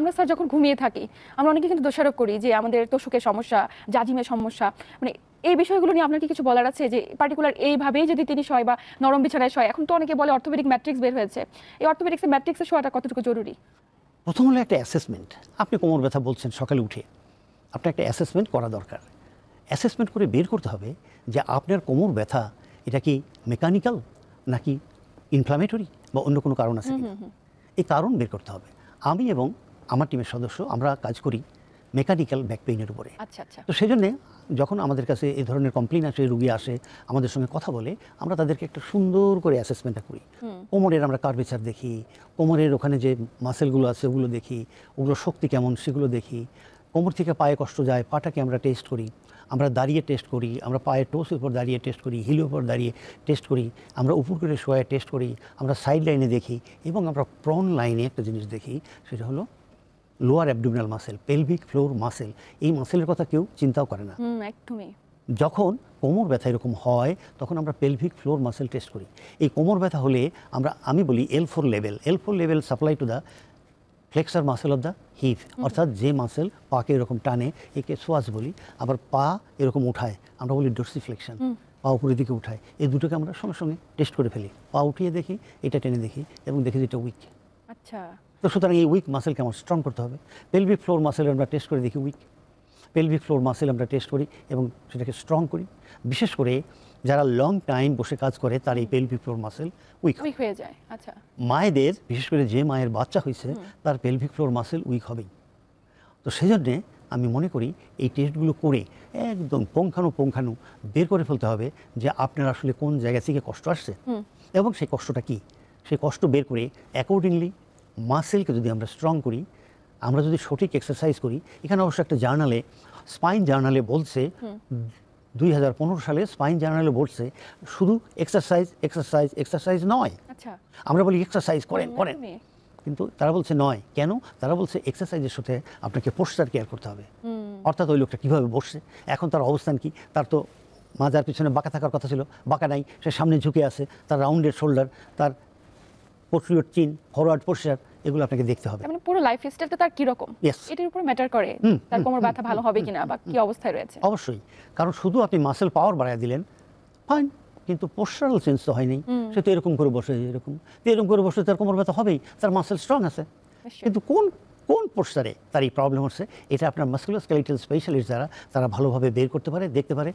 আমরা স্যার যখন ঘুমিয়ে থাকি আমরা অনেকে কিন্তু দোষারোপ করি যে আমাদের তোষকের সমস্যা, জাজিমের সমস্যা, মানে এই বিষয়গুলো নিয়ে আপনার কি কিছু বলার আছে যে পার্টিকুলার এইভাবেই যদি তিনি শয় বা নরম বিছানায় শয়? এখন তো অনেকে বলে অর্থোপেডিক ম্যাট্রিক্স বের হয়েছে, এই অর্থোপেডিক্সের ম্যাট্রিক্সে শোয়াটা কতটুকু জরুরি? প্রথম হলো একটা অ্যাসেসমেন্ট। আপনি কোমর ব্যথা বলছেন সকালে উঠে, আপনার একটা অ্যাসেসমেন্ট করা দরকার। অ্যাসেসমেন্ট করে বের করতে হবে যে আপনার কোমর ব্যথা এটা কি মেকানিক্যাল নাকি ইনফ্লামেটরি বা অন্য কোনো কারণ আছে কিনা, এই কারণ বের করতে হবে। আমি এবং আমার টিমের সদস্য আমরা কাজ করি মেকানিক্যাল ব্যাক পেইনের উপরে। আচ্ছা আচ্ছা। তো সেই জন্যে যখন আমাদের কাছে এই ধরনের কমপ্লেন আসে, রুগী আসে আমাদের সঙ্গে কথা বলে, আমরা তাদেরকে একটা সুন্দর করে অ্যাসেসমেন্টটা করি। কোমরের আমরা কার্ভেচার দেখি, কোমরের ওখানে যে মাসেলগুলো আছে ওগুলো দেখি, ওগুলোর শক্তি কেমন সেগুলো দেখি। কোমর থেকে পায়ে কষ্ট যায়, পাটাকে আমরা টেস্ট করি, আমরা দাঁড়িয়ে টেস্ট করি, আমরা পায়ের টোসের উপর দাঁড়িয়ে টেস্ট করি, হিলের উপর দাঁড়িয়ে টেস্ট করি, আমরা উপর করে শোয়ে টেস্ট করি, আমরা সাইড লাইনে দেখি এবং আমরা প্রন লাইনে একটা জিনিস দেখি, সেটা হলো lower abdominal muscle, pelvic floor muscle. এই মাসেলের কথা কেউ চিন্তাও করে না। একদমই। যখন কোমর ব্যথা এরকম হয় তখন আমরা পেলভিক ফ্লোর মাসেল টেস্ট করি। এই কোমর ব্যথা হলে আমি বলি L4 level supply to the flexor muscle of the hip, অর্থাৎ যে মাসেল পাকে এরকম টানে একে সোয়াস বলি, আবার পা এরকম উঠায় আমরা বলি ডোর্সিফ্লেকশন, পা উপরের দিকে উঠায়। এই দুটোকে আমরা সঙ্গে সঙ্গে টেস্ট করে ফেলি, পা উঠিয়ে দেখি, এটা টেনে দেখি এবং দেখি যে এটা উইক। আচ্ছা। তো সুতরাং এই উইক মাসেলকে আমার স্ট্রং করতে হবে। পেলভিক ফ্লোর মাসেল আমরা টেস্ট করে দেখি উইক, পেলভিক ফ্লোর মাসেল আমরা টেস্ট করি এবং সেটাকে স্ট্রং করি। বিশেষ করে যারা লং টাইম বসে কাজ করে তার এই পেলভিক ফ্লোর মাসেল উইক হয়ে যায়। আচ্ছা। মায়েদের, বিশেষ করে যে মায়ের বাচ্চা হয়েছে তার পেলভিক ফ্লোর মাসেল উইক হবেই। তো সেই জন্যে আমি মনে করি এই টেস্টগুলো করে একদম পুঙ্খানু বের করে ফেলতে হবে যে আপনার আসলে কোন জায়গা থেকে কষ্ট আসছে এবং সেই কষ্টটা কী। সেই কষ্ট বের করে অ্যাকর্ডিংলি মাসেলকে যদি আমরা স্ট্রং করি, আমরা যদি সঠিক এক্সারসাইজ করি। এখানে অবশ্য একটা জার্নালে, স্পাইন জার্নালে বলছে, 2015 সালে স্পাইন জার্নালে বলছে শুধু এক্সারসাইজ নয়। আচ্ছা। আমরা বলি এক্সারসাইজ করেন, কিন্তু তারা বলছে নয়। কেন? তারা বলছে এক্সারসাইজের সাথে আপনাকে পোস্টার কেয়ার করতে হবে। অর্থাৎ ওই লোকটা কীভাবে বসছে, এখন তার অবস্থান কি, তার তো মাজার পিছনে বাঁকা থাকার কথা ছিল, বাঁকা নাই, সে সামনে ঝুঁকে আছে, তার রাউন্ডেড শোল্ডার, তার পোস্টেরিয়র চিন, ফরওয়ার্ড পোস্চার, এগুলো আপনাকে দেখতে হবে। মানে পুরো লাইফ স্টাইলটা তার কি রকম এটার উপর ম্যাটার করে তার কোমর ব্যথা ভালো হবে কিনা বা কি অবস্থায় রয়েছে। অবশ্যই, কারণ শুধু আপনি মাসেল পাওয়ার বাড়ায় দিলেন ফাইন, কিন্তু পোস্টারাল চেঞ্জ তো হয়নি। সে তো এরকম করে বসে, এরকম করে বসে তার কোমর ব্যথা হবেই, তার মাসেল স্ট্রং আছে। কিন্তু কোন পোস্টারে তার এই প্রবলেম হচ্ছে, এটা আপনার মাসকুলোস্কেলেটাল স্পেশালিস্ট যারা, তারা ভালোভাবে বের করতে পারে, দেখতে পারে।